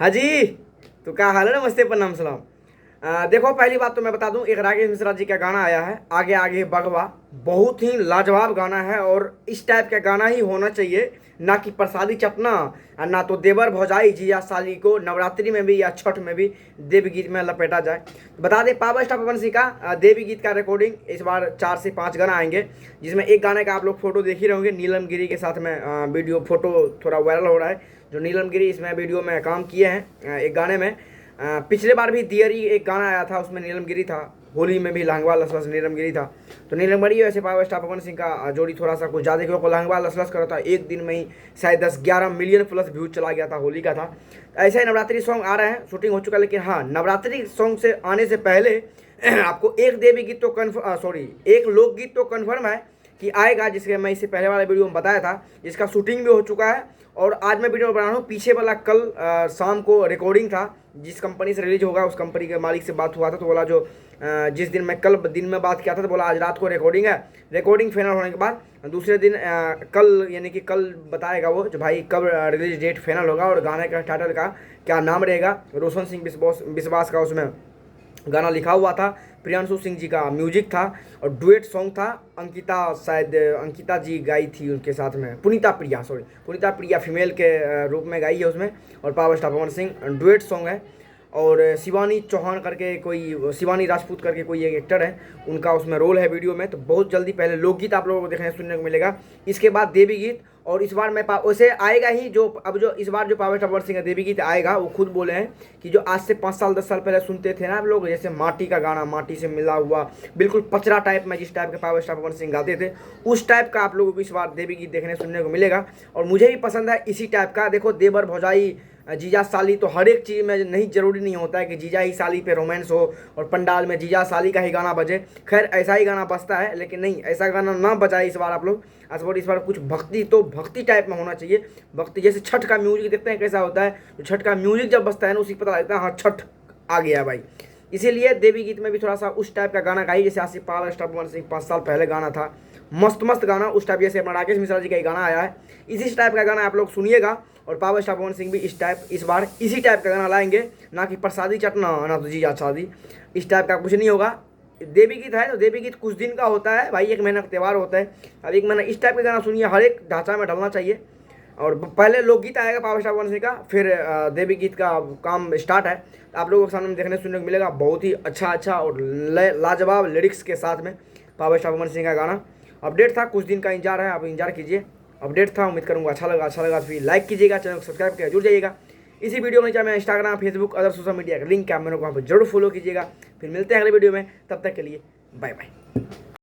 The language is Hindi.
हाँ जी, तो क्या हाल है? नमस्ते, प्रणाम, सलाम। देखो, पहली बात तो मैं बता दूं, एक राकेश मिश्रा जी का गाना आया है, आगे आगे भगवा। बहुत ही लाजवाब गाना है और इस टाइप का गाना ही होना चाहिए, ना कि प्रसादी चटना और ना तो देवर भौजाई जिया साली को नवरात्रि में भी या छठ में भी देवी गीत में लपेटा जाए। बता दें, पावर स्टार पवन सिंह का देवी गीत का रिकॉर्डिंग इस बार 4 से 5 गाना आएंगे, जिसमें एक गाने का आप लोग फोटो देख ही रहे होंगे, नीलम गिरी के साथ में वीडियो फोटो थोड़ा वायरल हो रहा है। जो नीलम गिरी इसमें वीडियो में काम किए हैं एक गाने में। पिछले बार भी दियरी एक गाना आया था, उसमें नीलम गिरी था। होली में भी लहंगवा लसलस नीलम गिरी था। तो नीलम गिरी वैसे पावर स्टार पवन सिंह का जोड़ी थोड़ा सा कुछ ज़्यादा क्योंकि लहंगवा लसलस करा था, एक दिन में ही शायद 10-11 मिलियन प्लस व्यूज चला गया था, होली का था। ऐसे ही नवरात्रि सॉन्ग आ रहे हैं, शूटिंग हो चुका है। लेकिन हाँ, नवरात्रि सॉन्ग से आने से पहले आपको एक देवी गीत तो एक लोकगीत तो कन्फर्म है कि आएगा, जिसके मैं इससे पहले वाले वीडियो में बताया था, जिसका शूटिंग भी हो चुका है। और आज मैं वीडियो बना रहा हूँ, पीछे वाला कल शाम को रिकॉर्डिंग था, जिस कंपनी से रिलीज होगा उस कंपनी के मालिक से बात हुआ था, तो बोला जो जिस दिन मैं कल दिन में बात किया था, तो बोला आज रात को रिकॉर्डिंग है। रिकॉर्डिंग फाइनल होने के बाद दूसरे दिन कल यानी कि कल बताएगा वो जो भाई कब रिलीज डेट फाइनल होगा और गाने का टाइटल का क्या नाम रहेगा। रोशन सिंह विश्वास का उसमें गाना लिखा हुआ था, प्रियांशु सिंह जी का म्यूजिक था और डुएट सॉन्ग था। अंकिता जी गाई थी उनके साथ में, पुनीता प्रिया फीमेल के रूप में गाई है उसमें। और power star Pawan Singh duet song है। और शिवानी राजपूत करके कोई एक एक्टर है, उनका उसमें रोल है वीडियो में। तो बहुत जल्दी पहले लोकगीत आप लोगों को देखने सुनने को मिलेगा, इसके बाद देवी गीत। और इस बार मैं वैसे आएगा ही जो इस बार जो पावर स्टार पवन सिंह का देवी गीत आएगा, वो खुद बोले हैं कि जो आज से 5 साल 10 साल पहले सुनते थे ना आप लोग, जैसे माटी का गाना, माटी से मिला हुआ, बिल्कुल पचरा टाइप में जिस टाइप के पावर स्टार पवन सिंह गाते थे, उस टाइप का आप लोगों को इस बार देवी गीत देखने सुनने को मिलेगा। और मुझे भी पसंद है इसी टाइप का। देखो, देवर भौजाई जीजा साली तो हर एक चीज़ में नहीं, जरूरी नहीं होता है कि जीजा ही साली पे रोमांस हो और पंडाल में जीजा साली का ही गाना बजे। खैर, ऐसा ही गाना बजता है, लेकिन नहीं, ऐसा गाना ना बजाए इस बार आप लोग। इस बार कुछ भक्ति टाइप में होना चाहिए। भक्ति जैसे छठ का म्यूजिक देखते हैं कैसा होता है, तो छठ का म्यूजिक जब बजता है ना, उसी पता लगता है हाँ छठ आ गया भाई। इसीलिए देवी गीत में भी थोड़ा सा उस टाइप का गाना गाई, जैसे आज से पावर स्टार पवन सिंह 5 साल पहले गाना था, मस्त गाना उस टाइप। जैसे अपना राकेश मिश्रा जी का ही गाना आया है, इसी टाइप का गाना आप लोग सुनिएगा। और पावर स्टार पवन सिंह भी इस बार इसी टाइप का गाना लाएंगे, ना कि प्रसादी चटना ना तो जी शादी, इस टाइप का कुछ नहीं होगा। देवी गीत है तो देवी गीत कुछ दिन का होता है भाई, 1 महीना का त्यौहार होता है। अब 1 महीना इस टाइप का गाना सुनिए, हर एक ढांचा में ढलना चाहिए। और पहले लोकगीत आएगा पावर स्टार पवन सिंह का, फिर देवी गीत का काम स्टार्ट है। आप लोगों के सामने देखने सुनने को मिलेगा बहुत ही अच्छा और लाजवाब लिरिक्स के साथ में पावर स्टार पवन सिंह का गाना। अपडेट था, कुछ दिन का इंतजार है, आप इंतजार कीजिए। अपडेट था, उम्मीद करूँगा अच्छा लगा तो फिर लाइक कीजिएगा, चैनल को सब्सक्राइब करके जुड़ जाइएगा। इसी वीडियो में चाहे Instagram, Facebook, other social media का लिंक है, मेरे को वहाँ पर जरूर फॉलो कीजिएगा। फिर मिलते हैं अगले वीडियो में, तब तक के लिए बाय बाय।